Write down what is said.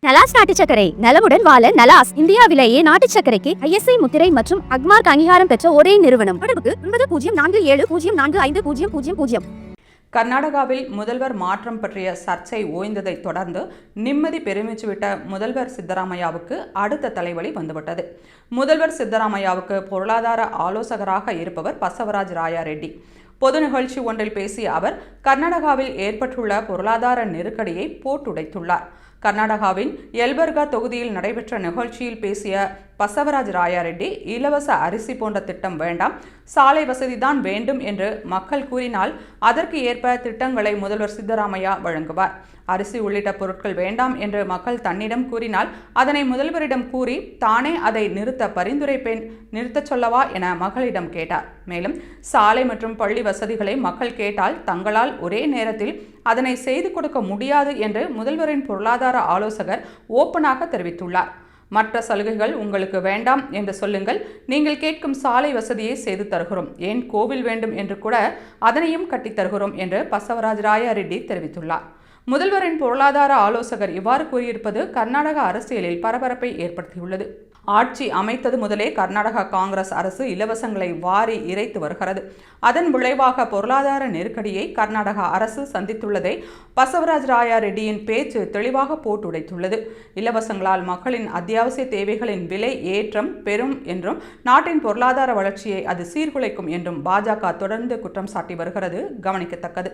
நலாஸ் நாட்டு சர்க்கரை நலமுடன் வாழ நலாஸ் இந்தியாவிலேயே நாட்டு சர்க்கரைக்கு ISI முத்திரை மற்றும் அக்மார்க் அங்கீகாரம் பெற்ற ஒரே நிறுவனம். தொடர்புக்கு 9047045000. கர்நாடகாவில் முதல்வர் மாற்றம் பற்றிய சர்ச்சை ஓய்ந்ததை தொடர்ந்து நிம்மதி பெருமிச்சுவிட்ட முதல்வர் சித்தராமையாவுக்கு அடுத்த தலைவலி வந்துவிட்டது. முதல்வர் சித்தராமையாவுக்கு பொருளாதார ஆலோசகராக இருப்பவர் பசவராஜ் ராயா ரெட்டி. பொது நிகழ்ச்சி ஒன்றில் பேசிய அவர் கர்நாடகாவில் ஏற்பட்டுள்ள பொருளாதார நெருக்கடியை போட்டுடைத்துள்ளார். கர்நாடகாவின் எல்பர்கா தொகுதியில் நடைபெற்ற நிகழ்ச்சியில் பேசிய பசவராஜ் ராயா ரெட்டி, இலவச அரிசி போன்ற திட்டம் வேண்டாம், சாலை வசதிதான் வேண்டும் என்று மக்கள் கூறினால் அதற்கு ஏற்ப திட்டங்களை முதல்வர் சித்தராமையா வழங்குவார். அரிசி உள்ளிட்ட பொருட்கள் வேண்டாம் என்று மக்கள் தன்னிடம் கூறினால் அதனை முதல்வரிடம் கூறி தானே அதை பரிந்துரைப்பேன், நிறுத்தச் சொல்லவா என மக்களிடம் கேட்டார். மேலும் சாலை மற்றும் பள்ளி வசதிகளை மக்கள் கேட்டால் தங்களால் ஒரே நேரத்தில் அதனை செய்து கொடுக்க முடியாது என்று முதல்வரின் பொருளாதார ஆலோசகர் ஓப்பனாக தெரிவித்துள்ளார். மற்ற சலுகைகள் உங்களுக்கு வேண்டாம் என்று சொல்லுங்கள், நீங்கள் கேட்கும் சாலை வசதியை செய்து தருகிறோம், ஏன் கோவில் வேண்டும் என்று கூட அதனையும் கட்டித் தருகிறோம் என்று பசவராஜ் ராயா ரெட்டி தெரிவித்துள்ளார். முதல்வரின் பொருளாதார ஆலோசகர் இவ்வாறு கூறியிருப்பது கர்நாடக அரசியலில் பரபரப்பை ஏற்படுத்தியுள்ளது. ஆட்சி அமைத்தது முதலே கர்நாடக காங்கிரஸ் அரசு இலவசங்களை வாரி இறைத்து வருகிறது. அதன் விளைவாக பொருளாதார நெருக்கடியை கர்நாடக அரசு சந்தித்துள்ளதை பசவராஜ் ராயா ரெட்டியின் பேச்சு தெளிவாக போட்டுடைத்துள்ளது. இலவசங்களால் மக்களின் அத்தியாவசிய தேவைகளின் விலை ஏற்றம் பெறும் என்றும் நாட்டின் பொருளாதார வளர்ச்சியை அது சீர்குலைக்கும் என்றும் பாஜக தொடர்ந்து குற்றம் சாட்டி வருகிறது கவனிக்கத்தக்கது.